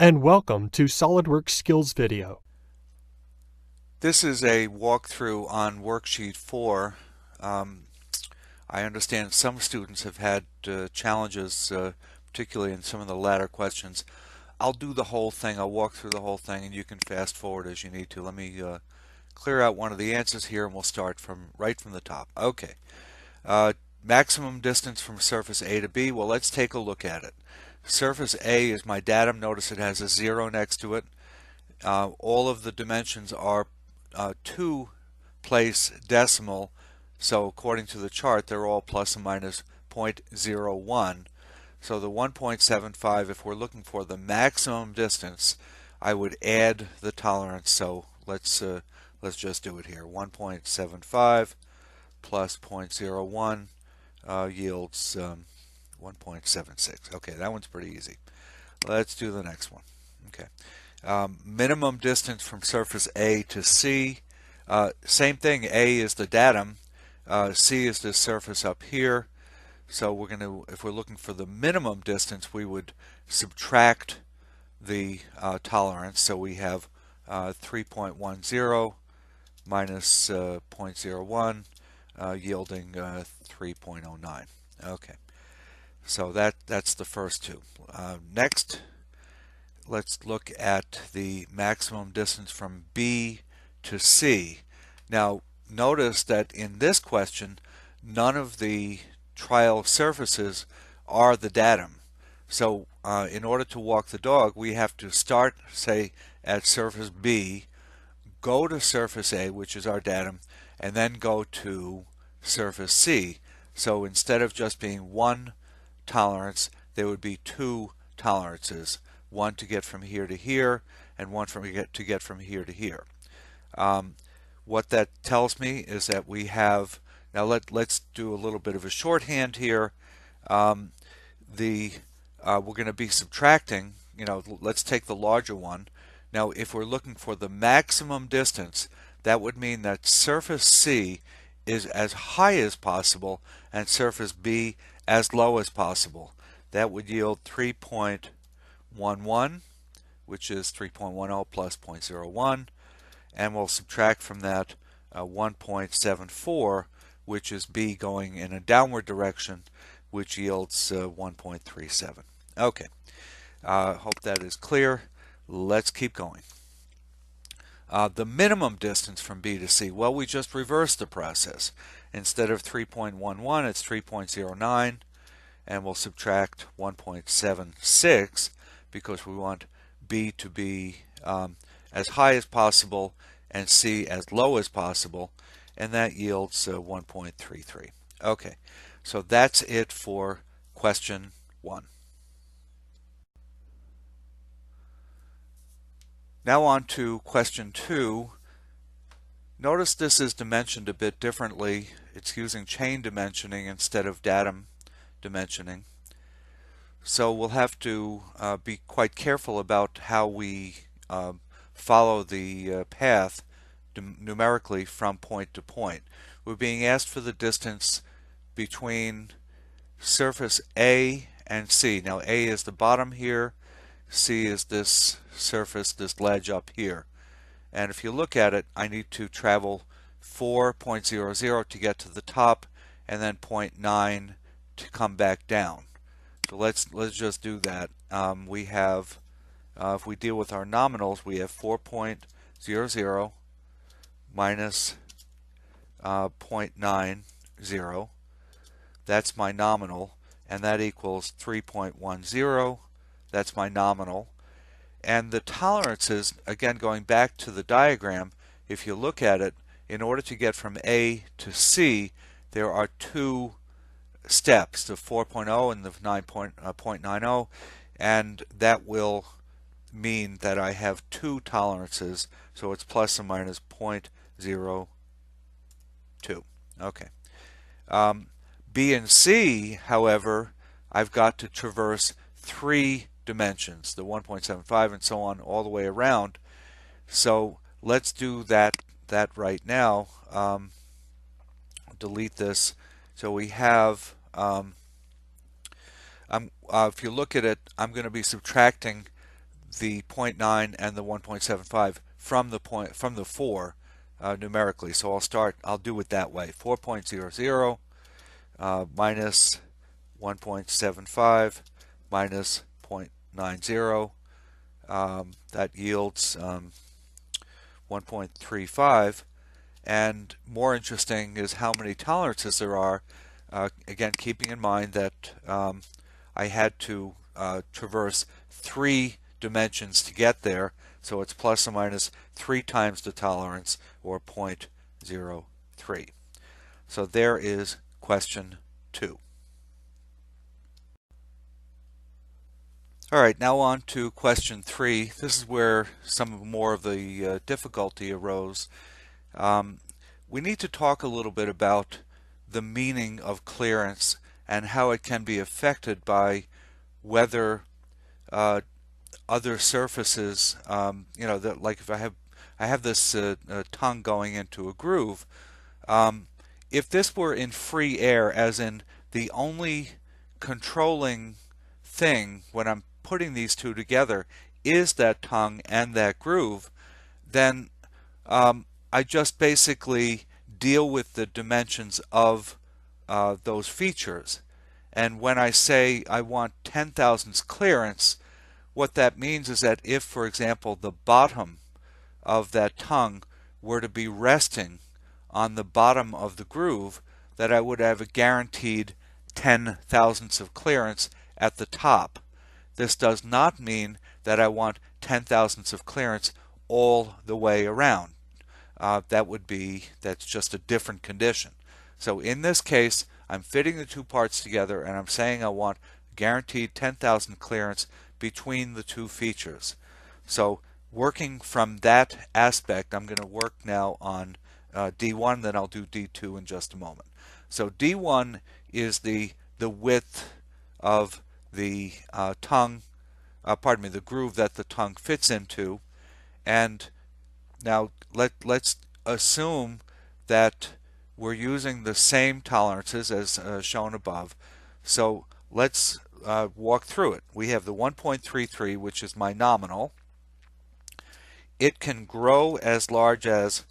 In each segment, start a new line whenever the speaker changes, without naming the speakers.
And welcome to SOLIDWORKS Skills video.
This is a walkthrough on Worksheet 4. Um, I understand some students have had challenges, particularly in some of the latter questions. I'll do the whole thing. I'll walk through the whole thing, and you can fast forward as you need to. Let me clear out one of the answers here, and we'll start right from the top. Okay. Uh, Maximum distance from surface A to B. Well, let's take a look at it. Surface A is my datum. Notice it has a 0 next to it. All of the dimensions are 2 place decimal, so according to the chart they're all plus or minus 0.01. So the 1.75, if we're looking for the maximum distance, I would add the tolerance. So let's just do it here. 1.75 plus 0.01 yields 1.76. Okay, that one's pretty easy. Let's do the next one. Okay. Minimum distance from surface A to C. Same thing, A is the datum, C is the surface up here. So we're going to, if we're looking for the minimum distance, we would subtract the tolerance. So we have 3.10 minus 0.01 yielding 3.09. Okay, so that's the first two. Next, let's look at the maximum distance from B to C. Now, notice that in this question, none of the trial surfaces are the datum. So in order to walk the dog, we have to start, say, at surface B, go to surface A, which is our datum, and then go to surface C. So instead of just being one tolerance, there would be two tolerances. One to get from here to here, and one to get from here to here. What that tells me is that we have, now let's do a little bit of a shorthand here. We're going to be subtracting, let's take the larger one. Now if we're looking for the maximum distance, that would mean that surface C is as high as possible and surface B as low as possible. That would yield 3.11, which is 3.10 plus 0.01, and we'll subtract from that 1.74, which is B going in a downward direction, which yields 1.37. Okay, hope that is clear. Let's keep going. The minimum distance from B to C, well, we just reversed the process. Instead of 3.11, it's 3.09, and we'll subtract 1.76 because we want B to be as high as possible and C as low as possible, and that yields 1.33. Okay, so that's it for question 1. Now on to question 2. Notice this is dimensioned a bit differently. It's using chain dimensioning instead of datum dimensioning. So we'll have to be quite careful about how we follow the path numerically from point to point. We're being asked for the distance between surface A and C. Now A is the bottom here, C is this surface, this ledge up here. And if you look at it, I need to travel 4.00 to get to the top and then 0.9 to come back down. So let's just do that. We have, if we deal with our nominals, we have 4.00 minus 0.90. That's my nominal, and that equals 3.10. That's my nominal. And the tolerances, again going back to the diagram, if you look at it, in order to get from A to C, there are two steps, the 4.0 and the 9.90, and that will mean that I have two tolerances, so it's plus or minus 0.02. Okay. B and C, however, I've got to traverse three dimensions, the 1.75 and so on, all the way around. So let's do that right now. Delete this. So we have, if you look at it, I'm going to be subtracting the 0.9 and the 1.75 from the 4 numerically. So I'll do it that way. 4.00 minus 1.75 minus 0.90. That yields 1.35. And more interesting is how many tolerances there are. Again, keeping in mind that I had to traverse 3 dimensions to get there, so it's plus or minus 3 times the tolerance, or 0.03. So there is question 2. All right, now on to question 3. This is where some more of the difficulty arose. We need to talk a little bit about the meaning of clearance and how it can be affected by whether other surfaces, like if I have this tongue going into a groove. If this were in free air, as in the only controlling thing when I'm putting these two together is that tongue and that groove, then I just basically deal with the dimensions of those features. And when I say I want 10 thousandths clearance, what that means is that if, for example, the bottom of that tongue were to be resting on the bottom of the groove, that I would have a guaranteed 10 thousandths of clearance at the top. This does not mean that I want 10 thousandths of clearance all the way around. That's just a different condition. So in this case, I'm fitting the two parts together and I'm saying I want guaranteed 10,000 clearance between the two features. So working from that aspect, I'm going to work now on D1, then I'll do D2 in just a moment. So D1 is the width of the the groove that the tongue fits into. And now let's assume that we're using the same tolerances as shown above. So let's walk through it. We have the 1.33, which is my nominal. It can grow as large as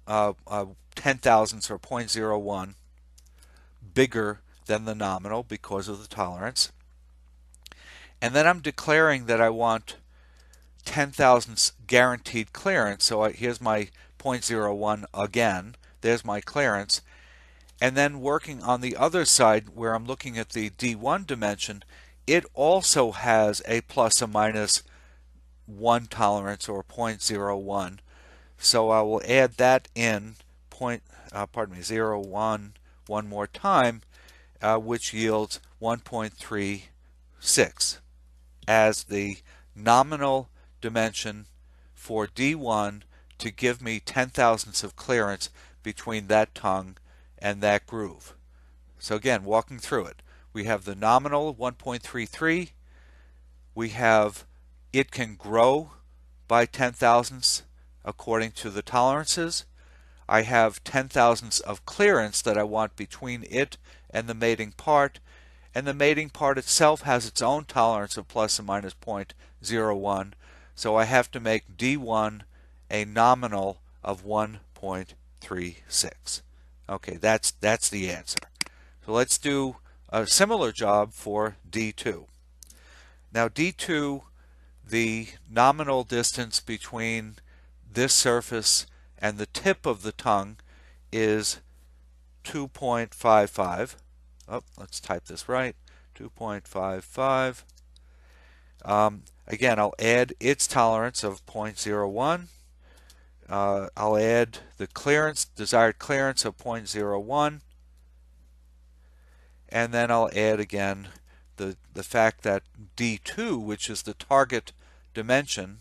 10 thousandths or 0.01, bigger than the nominal because of the tolerance. And then I'm declaring that I want 10 thousandths guaranteed clearance. So here's my 0.01 again. There's my clearance. And then working on the other side where I'm looking at the D1 dimension, it also has a plus or minus 1 tolerance, or 0.01. So I will add that in 0.01 one more time, which yields 1.36 as the nominal dimension for D1 to give me 10 thousandths of clearance between that tongue and that groove. So again, walking through it, we have the nominal 1.33. We have it can grow by 10 thousandths according to the tolerances. I have 10 thousandths of clearance that I want between it and the mating part, and the mating part itself has its own tolerance of plus or minus 0.01, so I have to make D1 a nominal of 1.36. Okay, that's the answer. So let's do a similar job for D2. Now D2, the nominal distance between this surface and the tip of the tongue is 2.55. Oh, let's type this right. 2.55. Again, I'll add its tolerance of 0.01. I'll add the desired clearance of 0.01. And then I'll add again the fact that D2, which is the target dimension,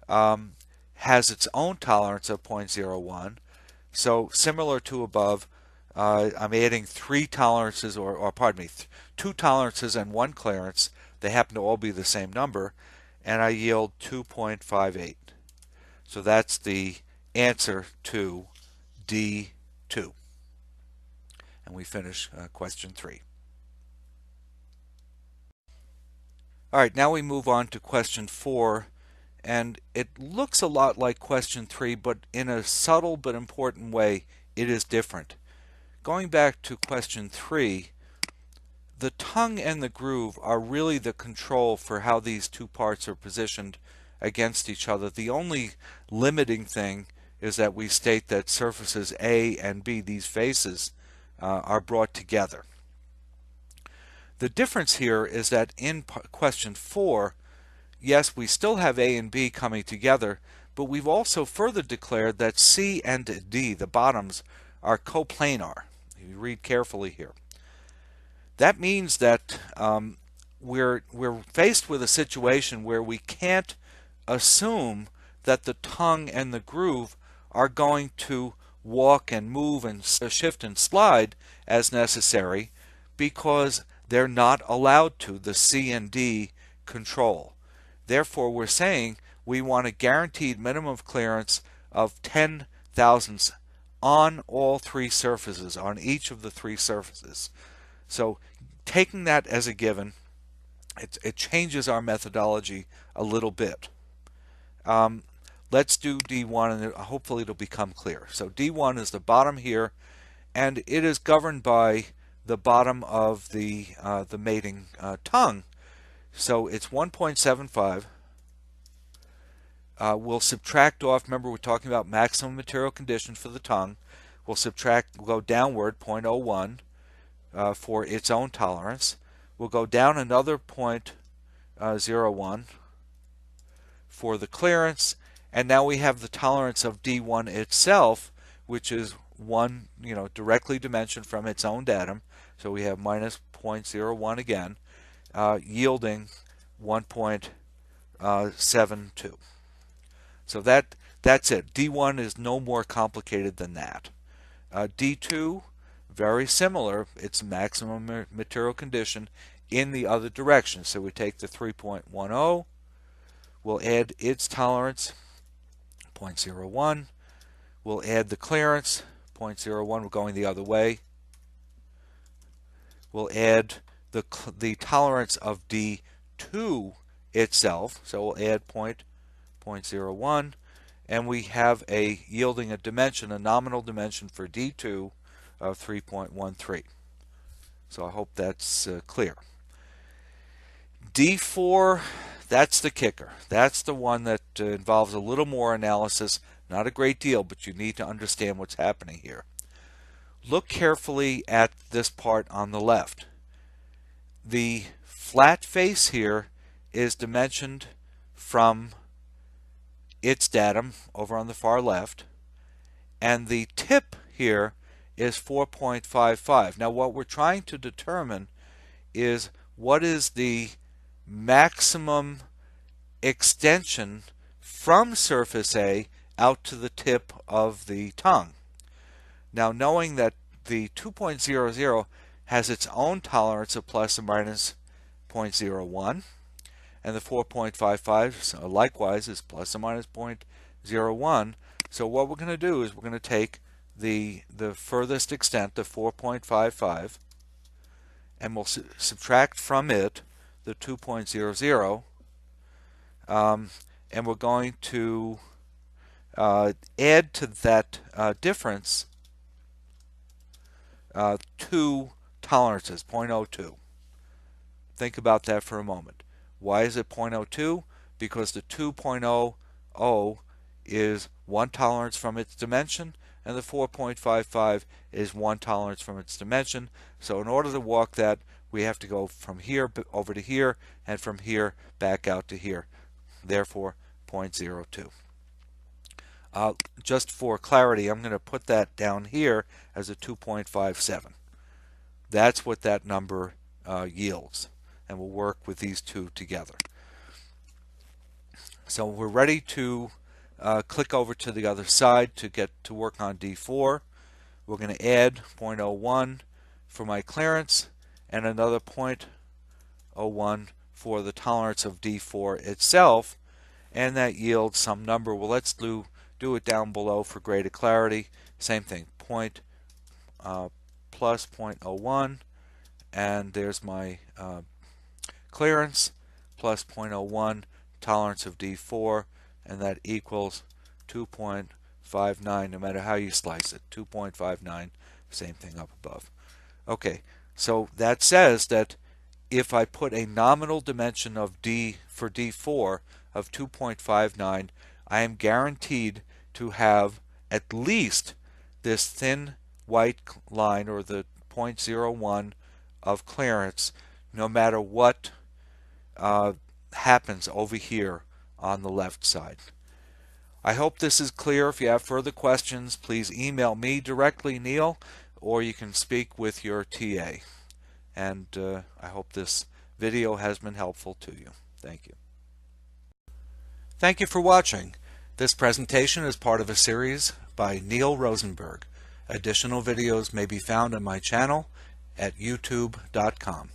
has its own tolerance of 0.01. So similar to above, I'm adding 3 tolerances, or pardon me, 2 tolerances and 1 clearance. They happen to all be the same number, and I yield 2.58. So that's the answer to D2. And we finish question 3. All right, now we move on to question 4, And it looks a lot like question 3, but in a subtle but important way, it is different. Going back to question 3, the tongue and the groove are really the control for how these two parts are positioned against each other. The only limiting thing is that we state that surfaces A and B, these faces, are brought together. The difference here is that in question 4, yes, we still have A and B coming together, but we've also further declared that C and D, the bottoms, are coplanar. You read carefully here. That means that we're faced with a situation where we can't assume that the tongue and the groove are going to walk and move and shift and slide as necessary, because they're not allowed to, the C and D control. Therefore, we're saying we want a guaranteed minimum of clearance of 10 thousandths on all three surfaces, on each of the three surfaces. So taking that as a given, it changes our methodology a little bit. Let's do D1 and hopefully it'll become clear. So D1 is the bottom here, and it is governed by the bottom of the mating tongue. So it's 1.75. We'll subtract off, remember we're talking about maximum material condition for the tongue. We'll go downward 0.01 for its own tolerance. We'll go down another 0.01 for the clearance, and now we have the tolerance of D1 itself, which is directly dimensioned from its own datum. So we have minus 0.01 again, yielding 1.72. So that's it. D1 is no more complicated than that. D2, very similar. It's maximum material condition in the other direction. So we take the 3.10, we'll add its tolerance, 0.01. We'll add the clearance, 0.01. We're going the other way. We'll add the tolerance of D2 itself. So we'll add 0.01. And we have yielding a dimension, a nominal dimension for D2 of 3.13. So I hope that's clear. D4, that's the kicker. That's the one that involves a little more analysis. Not a great deal, but you need to understand what's happening here. Look carefully at this part on the left. The flat face here is dimensioned from its datum over on the far left, and the tip here is 4.55. Now what we're trying to determine is what is the maximum extension from surface A out to the tip of the tongue. Now knowing that the 2.00 has its own tolerance of plus or minus 0.01, and the 4.55 likewise is plus or minus 0.01. So what we're going to do is we're going to take the furthest extent, the 4.55, and we'll subtract from it the 2.00, and we're going to add to that difference 2 tolerances, 0.02. Think about that for a moment. Why is it 0.02? Because the 2.00 is 1 tolerance from its dimension, and the 4.55 is 1 tolerance from its dimension. So in order to walk that, we have to go from here over to here, and from here back out to here. Therefore, 0.02. Just for clarity, I'm going to put that down here as a 2.57. That's what that number yields, and we'll work with these two together. So we're ready to click over to the other side to get to work on D4. We're going to add 0.01 for my clearance and another 0.01 for the tolerance of D4 itself, and that yields some number. Well, let's do it down below for greater clarity. Same thing, plus 0.01, and there's my clearance, plus 0.01 tolerance of D4. and that equals 2.59, no matter how you slice it. 2.59, same thing up above. Okay, so that says that if I put a nominal dimension of D for D4 of 2.59, I am guaranteed to have at least this thin white line, or the 0.01 of clearance, no matter what happens over here on the left side. I hope this is clear. If you have further questions, please email me directly, Neil, or you can speak with your TA. And I hope this video has been helpful to you. Thank you. Thank you for watching. This presentation is part of a series by Neil Rosenberg. Additional videos may be found on my channel at youtube.com.